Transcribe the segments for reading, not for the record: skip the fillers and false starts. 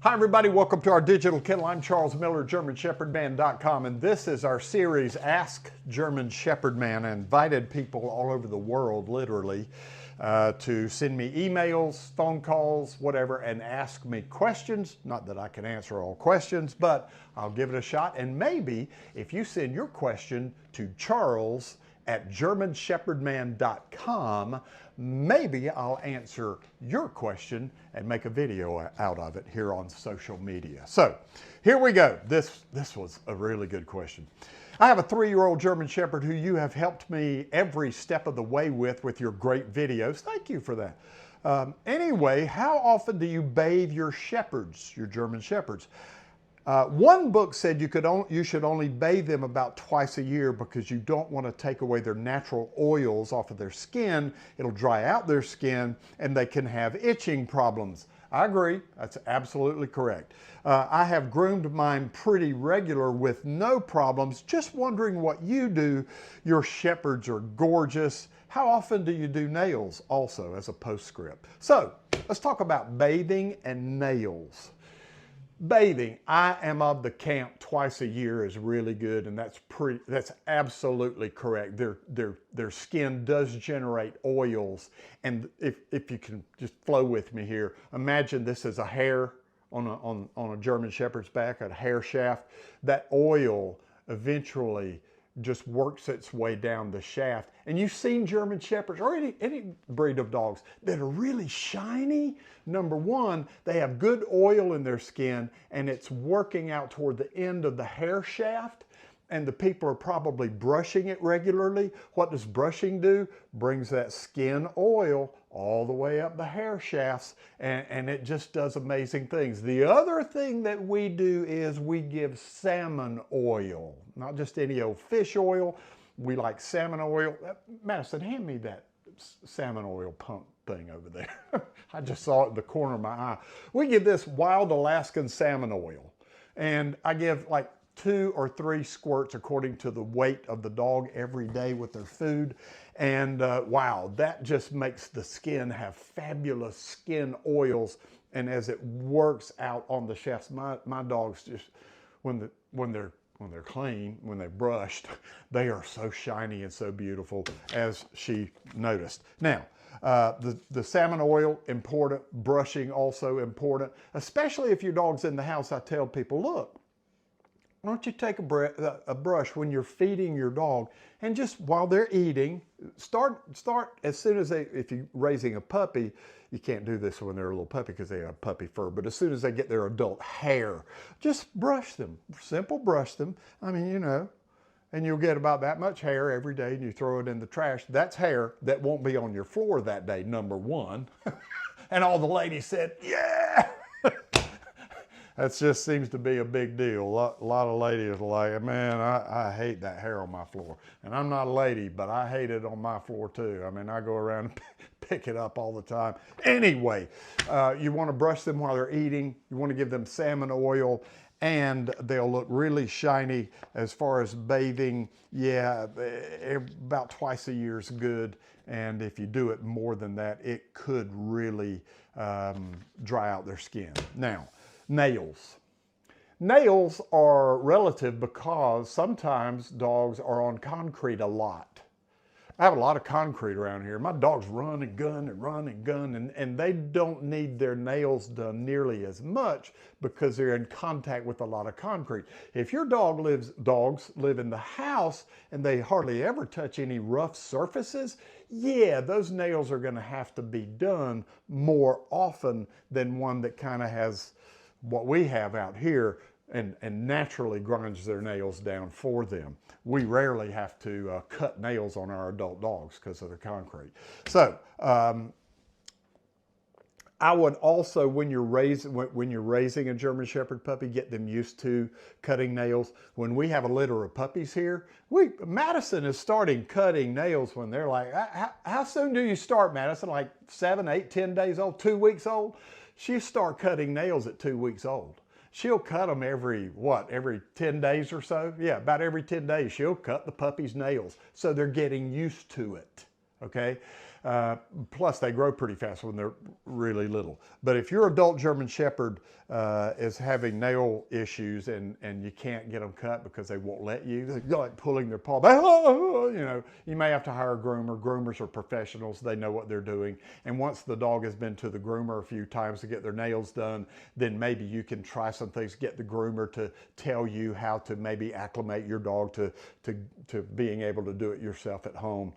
Hi everybody, welcome to our digital kennel. I'm Charles Miller, GermanShepherdMan.com, and this is our series, Ask German Shepherd Man. I invited people all over the world, literally, to send me emails, phone calls, whatever, and ask me questions. Not that I can answer all questions, but I'll give it a shot. And maybe if you send your question to Charles at GermanShepherdMan.com, maybe I'll answer your question and make a video out of it here on social media. So here we go. This was a really good question. I have a 3-year-old German Shepherd who you have helped me every step of the way with your great videos. Thank you for that. Anyway, how often do you bathe your shepherds, your German Shepherds? One book said you should only bathe them about twice a year because you don't want to take away their natural oils off of their skin. It'll dry out their skin and they can have itching problems. I agree. That's absolutely correct. I have groomed mine pretty regular with no problems. Just wondering what you do. Your shepherds are gorgeous. How often do you do nails also as a postscript? So let's talk about bathing and nails. Bathing, I am of the camp twice a year is really good, and that's absolutely correct. Their skin does generate oils, and if you can just flow with me here, imagine this is a hair on a German Shepherd's back, a hair shaft. That oil eventually just works its way down the shaft. And you've seen German Shepherds or any breed of dogs that are really shiny. Number one, they have good oil in their skin and it's working out toward the end of the hair shaft, and the people are probably brushing it regularly. What does brushing do? Brings that skin oil all the way up the hair shafts, and it just does amazing things. The other thing that we do is we give salmon oil, not just any old fish oil. We like salmon oil. Madison, hand me that salmon oil pump thing over there. I just saw it in the corner of my eye. We give this wild Alaskan salmon oil, and I give like 2 or 3 squirts according to the weight of the dog every day with their food. And wow, that just makes the skin have fabulous skin oils. And as it works out on the shafts, my dogs just, when they're clean, when they're brushed, they are so shiny and so beautiful, as she noticed. Now, the salmon oil, important. Brushing, also important. Especially if your dog's in the house, I tell people, look, why don't you take a brush when you're feeding your dog, and just while they're eating, start as soon as if you're raising a puppy, you can't do this when they're a little puppy because they have puppy fur, but as soon as they get their adult hair, just brush them, simple brush them. I mean, you know, and you'll get about that much hair every day and you throw it in the trash. That's hair that won't be on your floor that day, number one. And all the ladies said, yeah. That just seems to be a big deal. A lot of ladies are like, man, I hate that hair on my floor. And I'm not a lady, but I hate it on my floor too. I mean, I go around and pick it up all the time. Anyway, you want to brush them while they're eating. You want to give them salmon oil, and they'll look really shiny. As far as bathing, yeah, about twice a year is good. And if you do it more than that, it could really dry out their skin. Now, nails. Nails are relative because sometimes dogs are on concrete a lot. I have a lot of concrete around here. My dogs run and gun and run and gun, and they don't need their nails done nearly as much because they're in contact with a lot of concrete. If your dogs live in the house and they hardly ever touch any rough surfaces, yeah, those nails are going to have to be done more often than one that kind of has what we have out here and naturally grinds their nails down for them. We rarely have to cut nails on our adult dogs because of the concrete. So I would also, when you're raising a German Shepherd puppy, get them used to cutting nails. When we have a litter of puppies here, Madison is starting cutting nails when they're like, how soon do you start, Madison? Like 7, 8, 10 days old, 2 weeks old? She'll start cutting nails at 2 weeks old. She'll cut them every 10 days or so? Yeah, about every 10 days, she'll cut the puppy's nails. So they're getting used to it, okay? Plus, they grow pretty fast when they're really little. But if your adult German Shepherd is having nail issues and you can't get them cut because they won't let you, they're like pulling their paw back, you know, you may have to hire a groomer. Groomers are professionals. They know what they're doing. And once the dog has been to the groomer a few times to get their nails done, then maybe you can try some things, get the groomer to tell you how to maybe acclimate your dog to being able to do it yourself at home.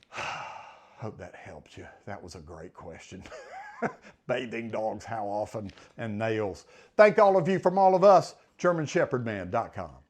Hope that helped you. That was a great question. Bathing dogs, how often, and nails. Thank all of you from all of us, GermanShepherdman.com.